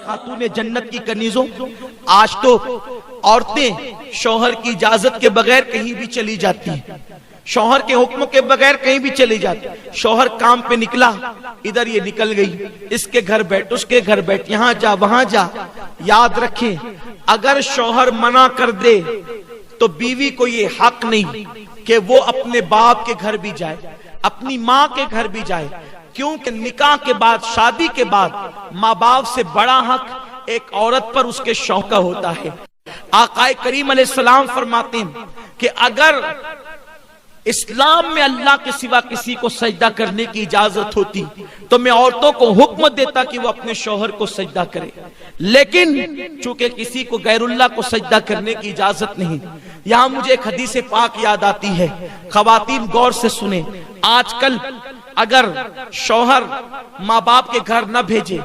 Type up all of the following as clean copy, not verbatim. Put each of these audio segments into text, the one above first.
خاتون جنت کی کنیزوں، آج تو عورتیں شوہر کی اجازت کے بغیر کہیں بھی چلی جاتی ہیں، شوہر کے حکم کے بغیر کہیں بھی چلی جاتی. شوہر کام پہ نکلا، ادھر یہ نکل گئی، اس کے گھر بیٹھ، اس کے گھر بیٹھ، یہاں جا وہاں جا. یاد رکھیں اگر شوہر منع کر دے تو بیوی کو یہ حق نہیں کہ وہ اپنے باپ کے گھر بھی جائے، اپنی ماں کے گھر بھی جائے، کیونکہ نکاح کے بعد، شادی کے بعد ماں باپ سے بڑا حق ایک عورت پر اس کے شوہر کا ہوتا ہے. آقا کریم علیہ السلام فرماتے ہیں کہ اگر اسلام میں اللہ کے سوا کسی کو سجدہ کرنے کی اجازت ہوتی تو میں عورتوں کو حکم دیتا کہ وہ اپنے شوہر کو سجدہ کرے، لیکن چونکہ کسی کو غیر اللہ کو سجدہ کرنے کی اجازت نہیں. یہاں مجھے ایک حدیث پاک یاد آتی ہے، خواتین غور سے سنیں. آج کل اگر شوہر ماں باپ کے گھر نہ بھیجے،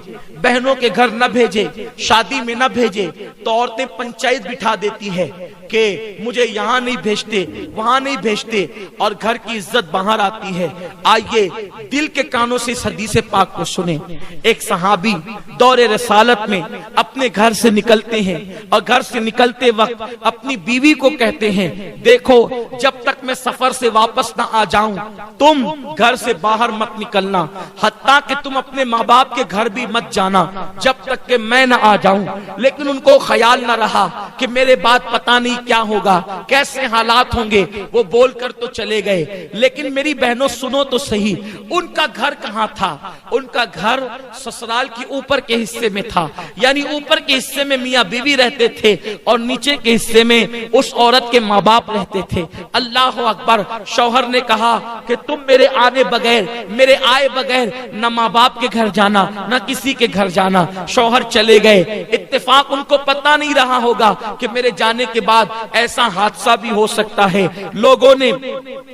بہنوں کے گھر نہ بھیجے، شادی میں نہ بھیجے، تو عورتیں پنچایت بٹھا دیتی ہے کہ مجھے یہاں نہیں بھیجتے، وہاں نہیں بھیجتے، اور گھر کی عزت باہر آتی ہے. آئیے دل کے کانوں سے اس حدیث پاک کو سنیں. ایک صحابی دور رسالت میں اپنے گھر سے نکلتے ہیں اور گھر سے نکلتے وقت اپنی بیوی کو کہتے ہیں، دیکھو جب تک میں سفر سے واپس نہ آ جاؤں تم گھر سے باہر مت نکلنا، حتیٰ کہ تم اپنے ماں باپ کے گھر بھی مت جانا جب تک کہ میں نہ آ جاؤں. لیکن ان کو خیال نہ رہا کہ میرے بعد پتہ نہیں کیا ہوگا، کیسے حالات ہوں گے. وہ بول کر تو چلے گئے، لیکن میری بہنوں سنو تو صحیح، ان کا گھر کہاں تھا؟ ان کا گھر سسرال کی اوپر کے حصے میں تھا، یعنی اوپر کے حصے میں میاں بیوی رہتے تھے اور نیچے کے حصے میں اس عورت کے ماں باپ رہتے تھے. اللہ اکبر. شوہر نے کہا کہ تم میرے آنے بغیر، میرے آئے بغیر نہ ماں باپ کے گھر جانا نہ کسی کے گھر جانا. شوہر چلے گئے. اتفاق ان کو پتہ نہیں رہا ہوگا کہ میرے جانے کے بعد ایسا حادثہ بھی ہو سکتا ہے. لوگوں نے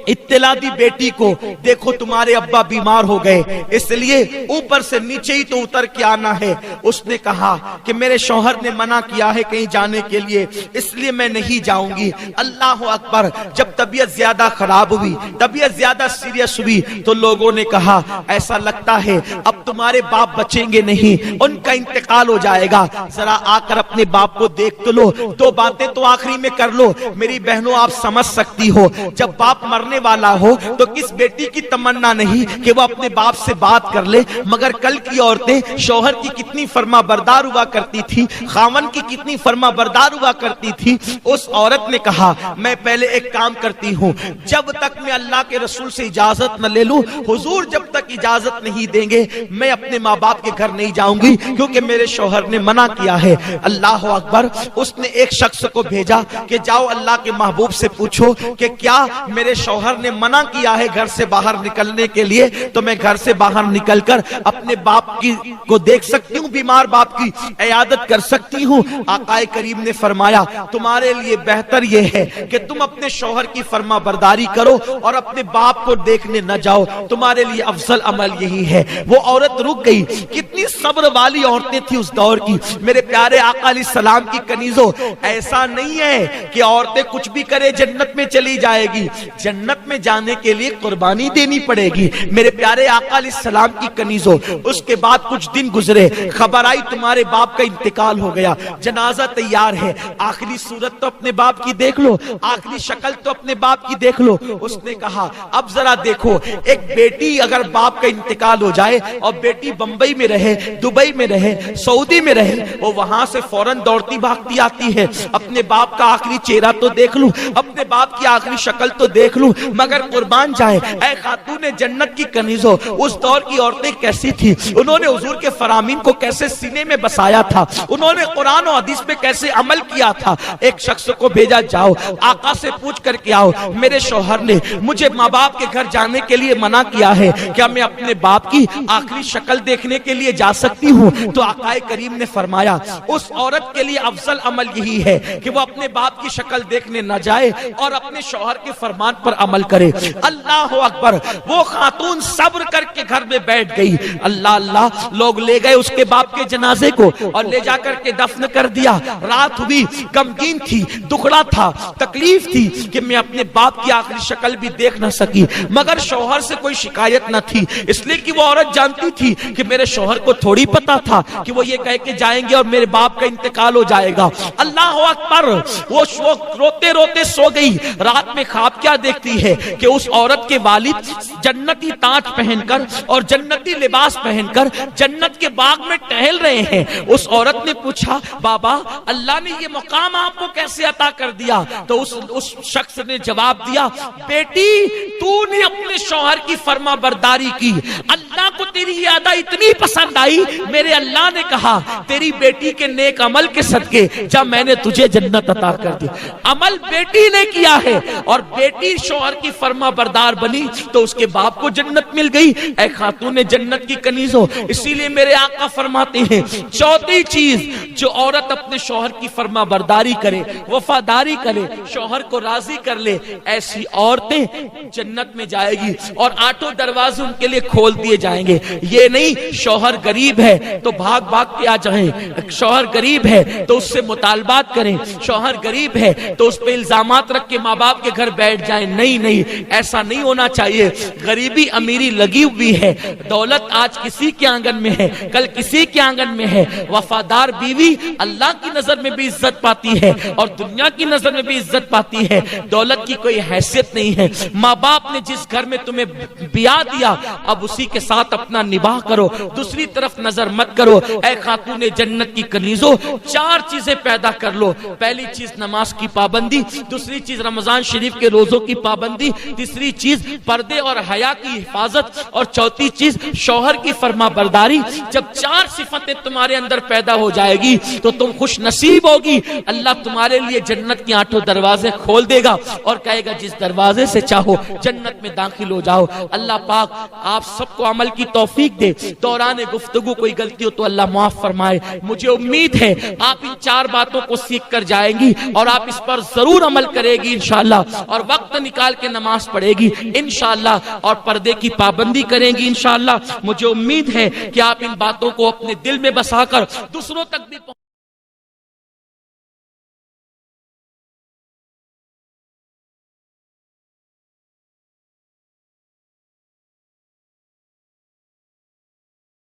اطلاع دی بیٹی کو، دیکھو تمہارے ابا بیمار ہو گئے، اس لیے اوپر سے نیچے ہی تو اتر کے آنا ہے. اس نے کہا کہ میرے شوہر نے منع کیا ہے کہیں جانے کے لیے، اس لیے میں نہیں جاؤں گی. اللہ اکبر. جب طبیعت زیادہ خراب ہوئی، طبیعت زیادہ سیریس ہوئی، تو لوگوں نے کہا ایسا لگتا ہے اب تمہارے باپ بچیں گے نہیں، ان کا انتقال ہو جائے گا، ذرا آ کر اپنے باپ کو دیکھ تو لو، دو باتیں تو آخری میں کر لو. میری بہنوں آپ سمجھ سکتی ہو جب باپ مرنے والا ہو تو کس بیٹی کی تمنا نہیں کہ وہ اپنے باپ سے بات کر لے. مگر کل کی عورتیں شوہر کی کتنی فرما بردار ہوا کرتی تھی، خاون کی کتنی فرما بردار ہوا کرتی تھی. اس عورت نے کہا میں پہلے ایک کام کرتی ہوں، جب تک میں اللہ کے رسول سے اجازت نہ لے لوں، حضور جب تک اجازت نہیں دیں گے میں اپنے ماں باپ کے گھر نہیں جاؤں گی، کیونکہ میرے شوہر نے منع کیا ہے. اللہ اکبر. اس نے ایک شخص کو بھیجا کہ جاؤ اللہ کے محبوب سے پوچھو کہ کیا میرے شوہر نے منع کیا ہے گھر سے باہر نکلنے کے لیے، تو میں گھر سے باہر نکل کر اپنے باپ کی کو دیکھ سکتی ہوں، بیمار باپ کی عیادت کر سکتی ہوں. آقا کریم نے فرمایا تمہارے لیے بہتر یہ ہے کہ تم اپنے شوہر کی فرما برداری کرو اور اپنے باپ کو دیکھنے نہ جاؤ، تمہارے لیے افضل عمل یہی ہے. وہ عورت رک گئی. کتنی صبر والی عورتیں تھی اس دور کی. میرے پیارے آقا علیہ السلام کی کنیزوں، ایسا نہیں ہے کہ عورتیں کچھ بھی کرے جنت میں چلی جائے گی. جنت میں جانے کے لیے قربانی دینی پڑے گی. میرے پیارے آقا علیہ السلام کی کنیزوں، اس کے بعد کچھ دن گزرے، خبر آئی تمہارے باپ کا انتقال ہو گیا، جنازہ تیار ہے، آخری صورت تو اپنے باپ کی دیکھ لو، آخری شکل تو اپنے باپ کی دیکھ لو. اس نے کہا اب ذرا دیکھو، ایک بیٹی اگر باپ کا انتقال ہو جائے اور بیٹی بمبئی میں رہے، دبئی میں رہے، سعودی میں رہے، وہ وہاں سے فوراً دوڑتی بھاگتی آتی ہے، اپنے باپ کا آخری چہرہ تو دیکھ لوں، اپنے باپ کی آخری شکل تو دیکھ لوں. مگر قربان جائے اے خاتون جنت کی کنیزوں، اس دور کی عورتیں کیسی تھی، انہوں نے حضور کے فرامین کو کیسے سینے میں بسایا تھا، انہوں نے قرآن و حدیث پہ کیسے عمل کیا تھا. ایک شخص کو بھیجا جاؤ آقا سے پوچھ کر کے آؤ میرے شوہر نے مجھے ماں باپ کے گھر جانے کے لیے منع کیا ہے، کیا میں اپنے باپ کی آخری شکل دیکھنے کے لیے جا سکتی ہوں؟ تو آقا کریم نے فرمایا اس عورت کے لیے افضل عمل یہی ہے کہ وہ اپنے باپ کی شکل دیکھنے نہ جائے اور اپنے شوہر کے فرمان پر عمل کرے۔ اللہ اکبر، وہ خاتون صبر کر کے گھر میں بیٹھ گئی۔ اللہ اللہ، لوگ لے گئے اس کے باپ کے جنازے کو اور لے جا کر کے دفن کر دیا۔ رات ہوئی، غمگین تھی، دکھڑا تھا، تکلیف تھی کہ میں اپنے باپ کی آخری شکل بھی دیکھ نہ سکی، مگر شوہر سے کوئی شکایت نہ تھی، اس لیے کہ وہ عورت جانتی تھی کہ میرے شوہر کو تھوڑی پتا تھا کہ وہ یہ کہہ کے جائیں گے اور میرے باپ کا انتقال ہو جائے گا۔ اللہ اکبر، وہ روتے روتے سو گئی۔ رات میں خواب کیا دیکھتی ہے کہ اس عورت کے والد جنتی تاج پہن کر اور جنتی لباس پہن کر جنت کے باغ میں ٹہل رہے ہیں۔ اس عورت نے پوچھا، بابا اللہ نے یہ مقام آپ کو کیسے عطا کر دیا؟ تو اس شخص نے جواب دیا، بیٹی تو نے اپنے شوہر کی فرما برداری کی، اللہ کو تیری یہ ادا اتنی پسند آئی، میرے اللہ نے کہا تیری بیٹی کے نیک عمل کے صدقے جب میں نے تجھے جنت عطا کر دی۔ عمل بیٹی نے کیا ہے اور بیٹی شوہر کی فرما بردار بنی تو اس کے باپ کو جنت مل گئی۔ اے خاتون جنت کی کنیزوں، اسی لیے میرے آقا فرماتے ہیں چوتھی چیز جو عورت اپنے شوہر کی فرما برداری کرے، وفاداری کرے، شوہر کو راضی کر لے، ایسی عورتیں جنت میں جائے گی اور آٹھوں دروازے ان کے لیے کھول دیے جائیں گے۔ یہ نہیں شوہر غریب ہے تو بھاگ بھاگ کے آ جائیں، شوہر غریب ہے تو اس سے مطالبات کریں، شوہر غریب ہے تو اس پہ الزامات رکھ کے ماں باپ کے گھر بیٹھ جائیں۔ نہیں نہیں، ایسا نہیں ہونا چاہیے۔ غریبی امیری لگی ہوئی ہے، دولت آج کسی کے آنگن میں ہے، کل کسی کے آنگن میں ہے۔ وفادار بیوی اللہ کی نظر میں بھی عزت پاتی ہے اور دنیا کی نظر میں بھی عزت پاتی ہے، دولت کی کوئی حیثیت نہیں ہے۔ ماں باپ نے جس گھر میں تمہیں بیاہ دیا اب اسی کے ساتھ اپنا نباہ کرو، دوسری طرف نظر مت کرو۔ اے خاتون جنت کی کنیزوں، چار چیزیں پیدا کر لو۔ پہلی چیز نماز کی پابندی، دوسری چیز رمضان شریف کے روزوں کی پابندی، تیسری چیز پردے اور حیا کی حفاظت اور چوتھی چیز شوہر کی فرما برداری۔ جب چار صفتیں تمہارے اندر پیدا ہو جائے گی تو تم خوش نصیب ہوگی، اللہ تمہارے لیے جنت کی آٹھوں دروازے کھول دے گا اور کہے گا جس دروازے سے چاہو جنت میں داخل ہو جاؤ۔ اللہ پاک آپ سب کو عمل کی توفیق دے۔ دوران گفتگو کوئی غلطی ہو تو اللہ معاف فرمائے۔ مجھے امید ہے آپ ان چار باتوں کو سیکھ کر جائیں گی اور آپ اس پر ضرور عمل کرے گی انشاءاللہ، اور وقت نکال کے نماز پڑھے گی انشاءاللہ، اور پردے کی پابندی کریں گی انشاءاللہ۔ مجھے امید ہے کہ آپ ان باتوں کو اپنے دل میں بسا کر دوسروں تک بھی